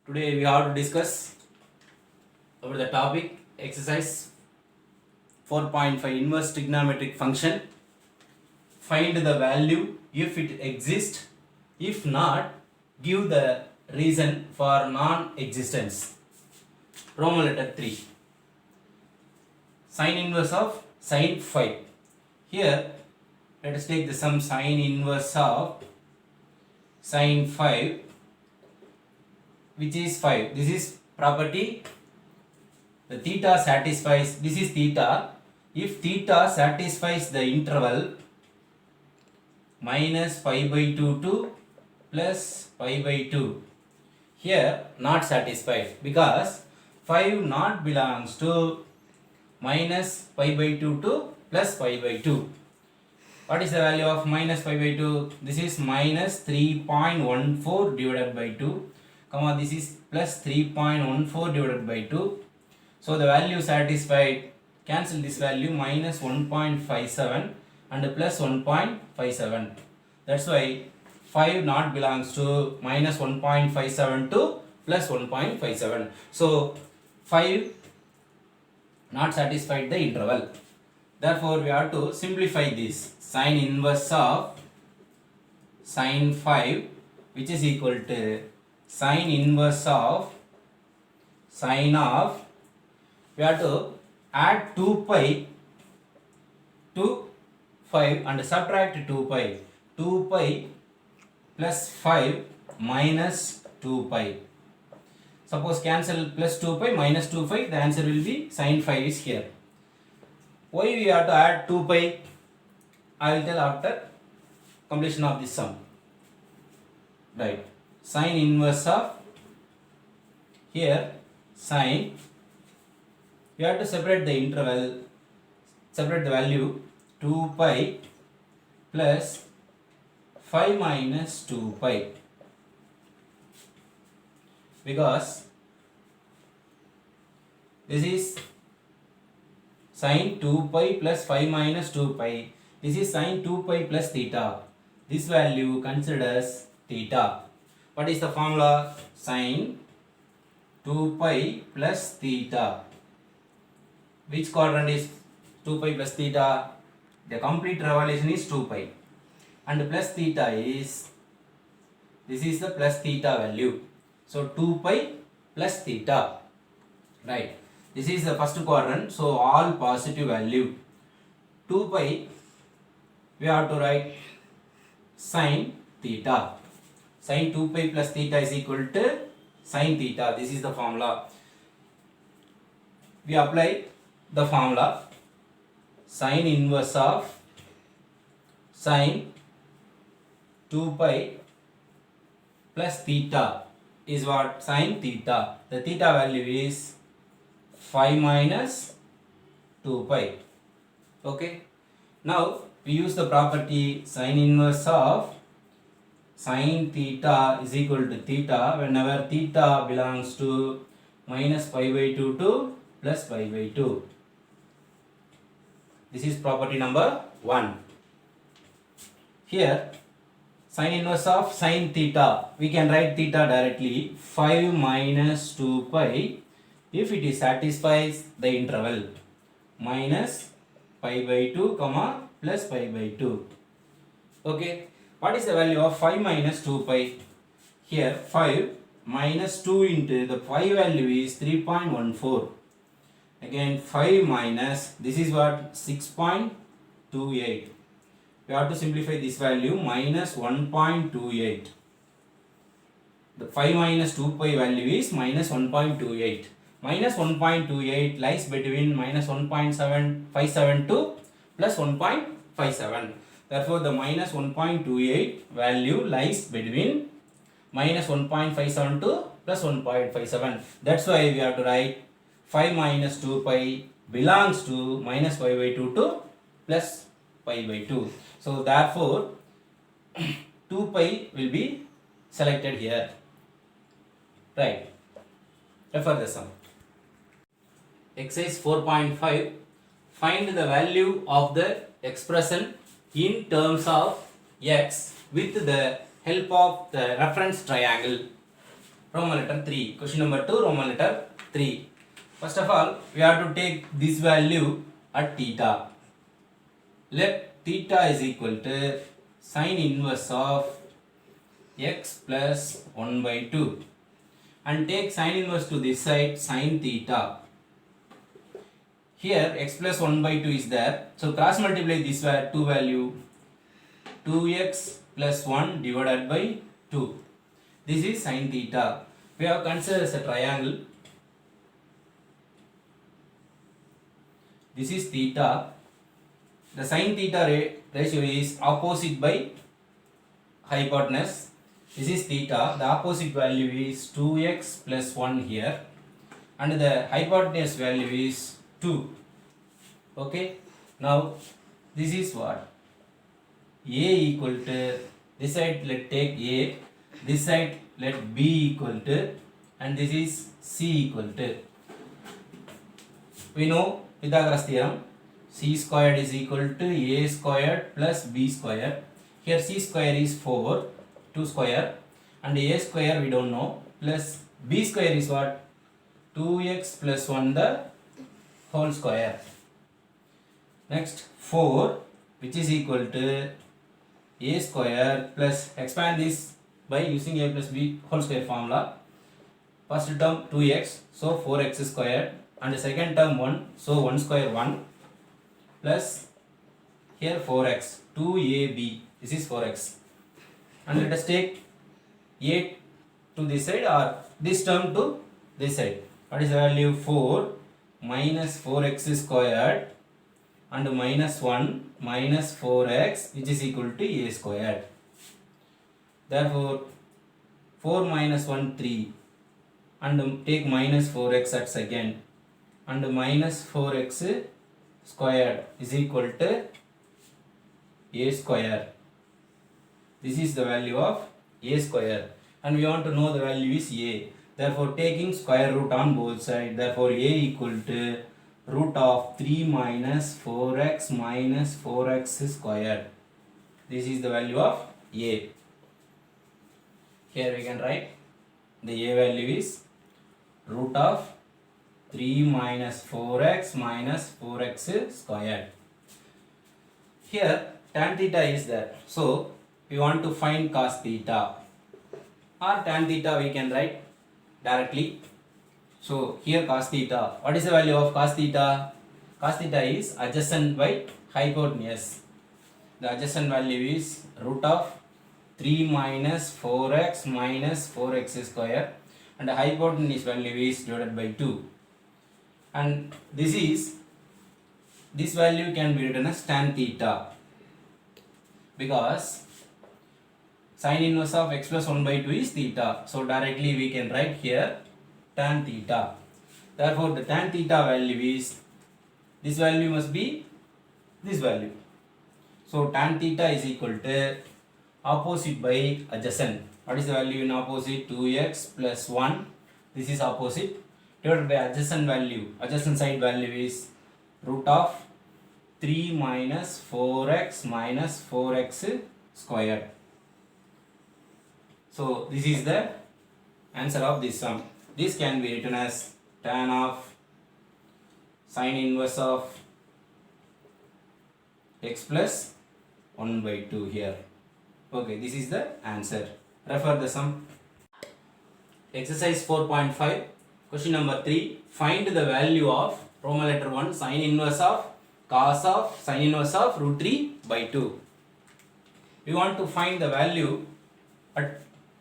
Today we have to discuss about the topic exercise 4.5 inverse trigonometric function. Find the value if it exists. If not, give the reason for non-existence. Roman letter 3. Sine inverse of sine 5. Here, let us take the sum sine inverse of sine 5, which is 5. This is property. The theta satisfies, this is theta. If theta satisfies the interval minus pi by 2 to plus pi by 2. Here not satisfied because 5 not belongs to minus pi by 2 to plus pi by 2. What is the value of minus pi by 2? This is minus 3.14 divided by 2, comma this is plus 3.14 divided by 2. So the value satisfied, cancel this value, minus 1.57 and plus 1.57. That's why 5 not belongs to minus 1.57 to plus 1.57. So 5 not satisfied the interval. Therefore we have to simplify this. Sine inverse of sine 5, which is equal to sine inverse of sine of, we have to add 2 pi to 5 and subtract 2 pi. 2 pi plus 5 minus 2 pi. Suppose cancel plus 2 pi minus 2 pi, the answer will be sine 5 is here. Why we have to add 2 pi? I will tell after completion of this sum. Right. Sine inverse of, here sine, we have to separate the interval, separate the value 2 pi plus 5 minus 2 pi, because this is sine 2 pi plus 5 minus 2 pi. This is sine 2 pi plus theta. This value considers theta. What is the formula? Sine 2 pi plus theta. Which quadrant is 2 pi plus theta? The complete revolution is 2 pi. And plus theta is, this is the plus theta value. So 2 pi plus theta. Right. This is the first quadrant. So all positive value. 2 pi, we have to write sine theta. Sine 2 pi plus theta is equal to sine theta. This is the formula. We apply the formula. Sine inverse of sine 2 pi plus theta is what? Sine theta. The theta value is 5 minus 2 pi. Okay. Now we use the property sine inverse of sine theta is equal to theta whenever theta belongs to minus pi by 2 to plus pi by 2. This is property number 1. Here sine inverse of sine theta, we can write theta directly, 5 minus 2 pi if it is satisfies the interval minus pi by 2 comma plus pi by 2. Okay. What is the value of 5 minus 2 pi? Here 5 minus 2 into the pi value is 3.14. Again 5 minus, this is what? 6.28. We have to simplify this value, minus 1.28. The 5 minus 2 pi value is minus 1.28. Minus 1.28 lies between minus 1.757 to plus 1.57. Therefore, the minus 1.28 value lies between minus 1.57 to plus 1.57. That's why we have to write 5 minus 2 pi belongs to minus pi by 2 to plus pi by 2. So, therefore, 2 pi will be selected here. Right. Refer the sum. Exercise 4.5. Find the value of the expression in terms of x with the help of the reference triangle. Roman letter 3. Question number 2, Roman letter 3. First of all, we have to take this value at theta. Let theta is equal to sine inverse of x plus 1 by 2. And take sine inverse to this side, sine theta. Here x plus 1 by 2 is there. So cross multiply this two value. 2x plus 1 divided by 2. This is sine theta. We have considered as a triangle. This is theta. The sine theta ratio is opposite by hypotenuse. This is theta. The opposite value is 2x plus 1 here. And the hypotenuse value is 2. Okay. Now, this is what? A equal to, this side let take A, this side let B equal to, and this is C equal to. We know Pythagoras theorem, C squared is equal to A squared plus B squared. Here C square is 4, 2 square, and A square we don't know, plus B square is what? 2x plus 1 the whole square. Next 4, which is equal to A square plus, expand this by using A plus B whole square formula. First term 2x, so 4x squared, and the second term 1, so 1 square 1, plus here 4x, 2ab, this is 4x. And let us take a to this side or this term to this side. What is the value? 4 minus 4x squared and minus 1 minus 4x, which is equal to a squared. Therefore 4 minus 1 3, and take minus 4x at second, and minus 4x squared is equal to a square. This is the value of a square, and we want to know the value is a. Therefore taking square root on both sides, therefore a equal to root of 3 minus 4x minus 4x squared. This is the value of a. Here we can write the a value is root of 3 minus 4x minus 4x squared. Here tan theta is there, so we want to find cos theta, or tan theta we can write directly. So here cos theta, what is the value of cos theta? Cos theta is adjacent by hypotenuse. The adjacent value is root of 3 minus 4x minus 4x square, and the hypotenuse value is divided by 2. And this value can be written as tan theta, because sin inverse of x plus 1 by 2 is theta. So directly we can write here tan theta. Therefore the tan theta value is, this value must be this value. So tan theta is equal to opposite by adjacent. What is the value in opposite? 2x plus 1. This is opposite, divided by adjacent value. Adjacent side value is root of 3 minus 4x minus 4x squared. So this is the answer of this sum. This can be written as tan of sine inverse of x plus 1 by 2 here. Okay, this is the answer. Refer the sum. Exercise 4.5, question number 3. Find the value of Roman letter 1 sine inverse of cos of sine inverse of root 3 by 2. We want to find the value at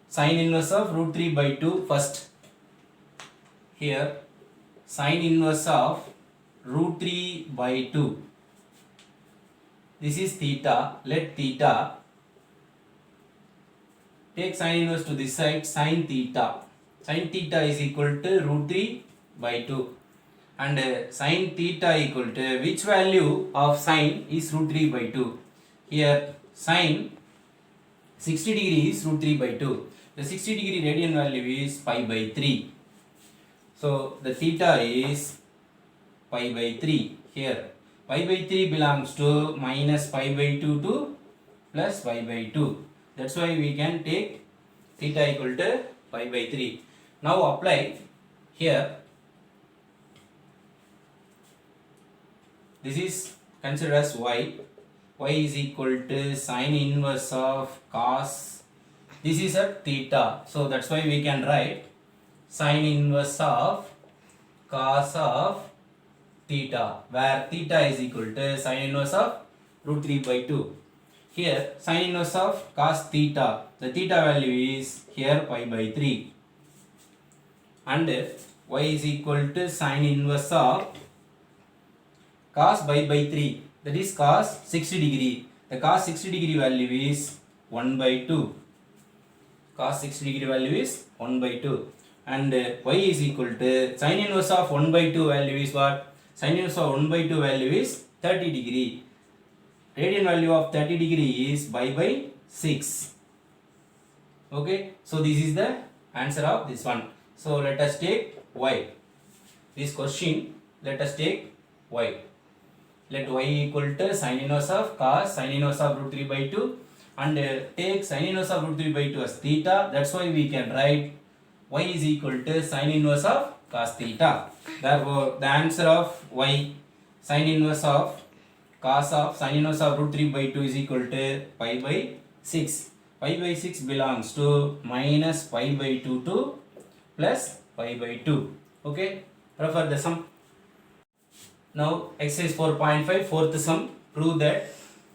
sine inverse of root 3 by 2 first. Here sine inverse of root 3 by 2. This is theta. Let theta, take sine inverse to this side, sine theta. Sine theta is equal to root 3 by 2. And sine theta equal to, which value of sine is root 3 by 2? Here sine 60 degree is root 3 by 2. The 60 degree radian value is pi by 3. So the theta is pi by 3. Here pi by 3 belongs to minus pi by 2 to plus pi by 2. That's why we can take theta equal to pi by 3. Now apply here. This is considered as y. Y is equal to sine inverse of cos. This is at theta. So that's why we can write sine inverse of cos of theta, where theta is equal to sine inverse of root 3 by 2. Here sine inverse of cos theta, the theta value is here pi by 3, and y is equal to sine inverse of cos pi by 3, that is cos 60 degree. The cos 60 degree value is 1 by 2. Cos 60 degree value is 1 by 2, and y is equal to sine inverse of 1 by 2 value is what? Sine inverse of 1 by 2 value is 30 degree. Radian value of 30 degree is pi by 6. Okay, so this is the answer of this one. So let us take y. This question, let us take y. Let y equal to sine inverse of cos sine inverse of root 3 by 2, and take sine inverse of root 3 by 2 as theta. That's why we can write y is equal to sine inverse of cos theta. Therefore, the answer of y, sine inverse of cos of sine inverse of root 3 by 2 is equal to pi by 6. Pi by 6 belongs to minus pi by 2 to plus pi by 2. Okay, refer the sum. Now exercise 4.5, fourth sum. Prove that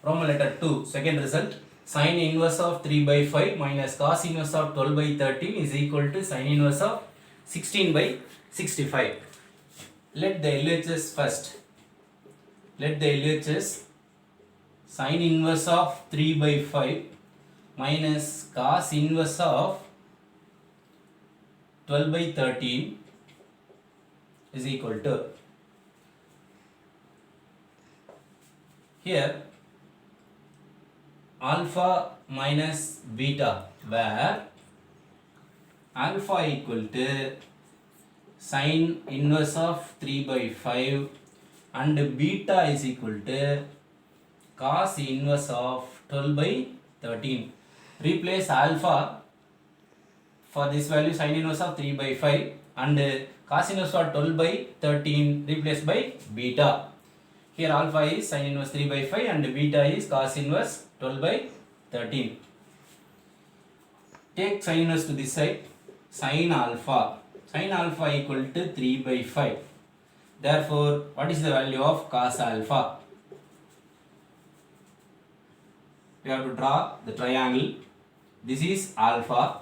Roman letter 2, second result, sine inverse of 3 by 5 minus cos inverse of 12 by 13 is equal to sine inverse of 16 by 65. Let the LHS first. Let the LHS sine inverse of 3 by 5 minus cos inverse of 12 by 13 is equal to, here alpha minus beta, where alpha equal to sine inverse of 3 by 5 and beta is equal to cos inverse of 12 by 13. Replace alpha for this value sine inverse of 3 by 5 and cos inverse of 12 by 13 replaced by beta. Here alpha is sine inverse 3 by 5 and beta is cos inverse 12 by 13. Take sine inverse to this side. Sine alpha equal to 3 by 5. Therefore, what is the value of cos alpha? We have to draw the triangle. This is alpha.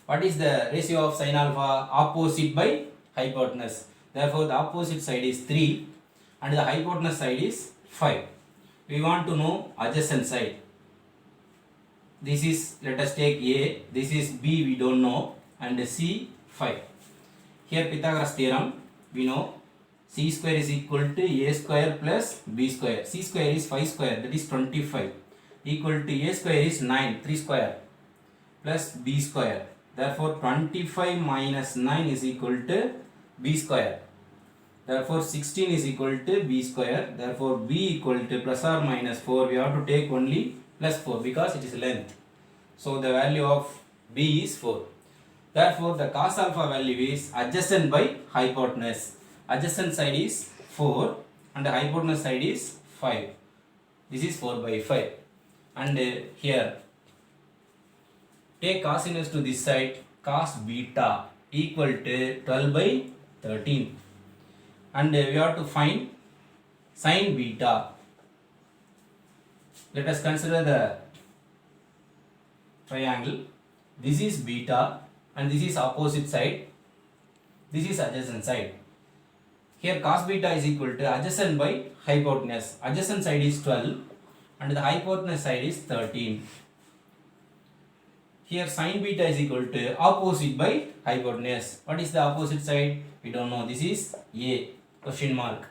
What is the ratio of sine alpha? Opposite by hypotenuse. Therefore, the opposite side is 3 and the hypotenuse side is 5. We want to know adjacent side. This is, let us take A, this is B, we don't know, and C 5. Here Pythagoras theorem, we know C square is equal to A square plus B square. C square is 5 square, that is 25, equal to A square is 9, 3 square plus B square. Therefore 25 minus 9 is equal to B square. Therefore 16 is equal to B square. Therefore B equal to plus or minus 4. We have to take only plus 4 because it is length. So the value of B is 4. Therefore the cos alpha value is adjacent by hypotenuse. Adjacent side is 4 and the hypotenuse side is 5. This is 4 by 5. And here take cos inverse to this side. Cos beta equal to 12 by 13. And we have to find sin beta. Let us consider the triangle. This is beta and this is opposite side. This is adjacent side. Here cos beta is equal to adjacent by hypotenuse. Adjacent side is 12 and the hypotenuse side is 13. Here sin beta is equal to opposite by hypotenuse. What is the opposite side? We don't know. This is A, question mark,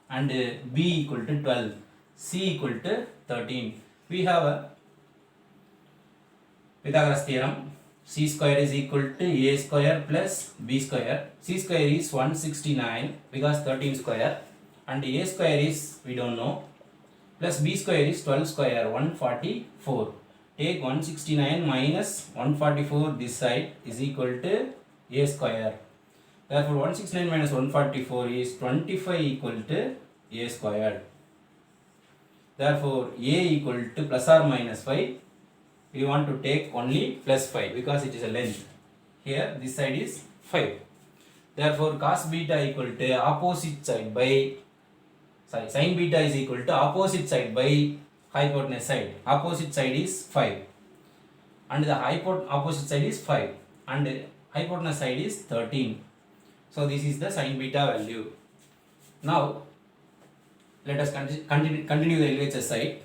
and B equal to 12, C equal to 13. We have a Pythagoras theorem. C square is equal to A square plus B square. C square is 169 because 13 square, and A square is we don't know, plus B square is 12 square 144. take 169 minus 144 this side is equal to a square. Therefore 169 minus 144 is 25 equal to a square. Therefore a equal to plus or minus 5. We want to take only plus 5 because it is a length. Here this side is 5. Therefore cos beta equal to opposite side by sin beta is equal to opposite side by hypotenuse side. Opposite side is 5 and the opposite side is 5 and hypotenuse side is 13. So this is the sin beta value. Now let us continue the LHS side.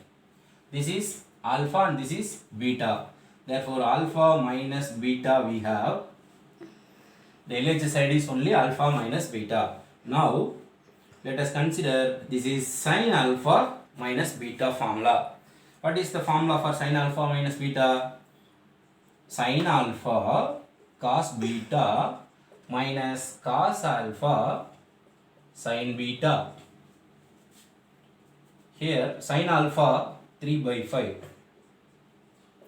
This is alpha and this is beta. Therefore alpha minus beta we have. The LHS side is only alpha minus beta. Now let us consider this is sin alpha minus beta formula. What is the formula for sin alpha minus beta? Sin alpha cos beta minus cos alpha sin beta. Here sin alpha 3 by 5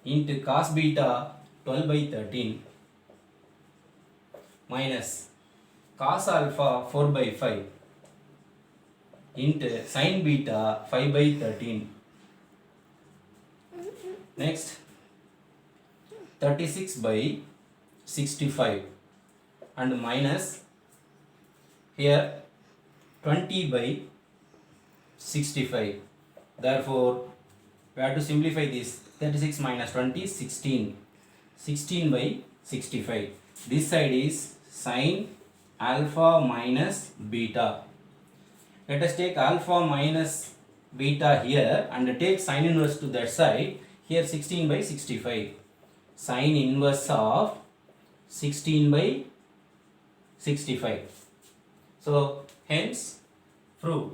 into cos beta 12 by 13 minus cos alpha 4 by 5 into sin beta 5 by 13. Next 36 by 65 and minus here 20 by 65. Therefore we have to simplify this. 36 minus 20 is 16. 16 by 65. This side is sin alpha minus beta. Let us take alpha minus beta here and take sin inverse to that side. Here 16 by 65. Sin inverse of 16 by 65. So hence prove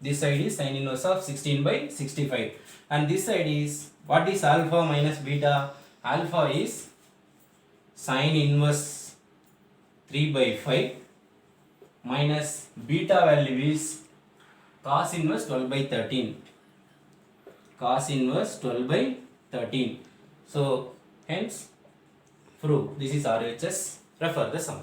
this side is sin inverse of 16 by 65 and this side is, what is alpha minus beta? Alpha is sin inverse 3 by 5 minus beta value is cos inverse 12 by 13. Cos inverse 12 by 13. So hence prove this is RHS. Refer the sum.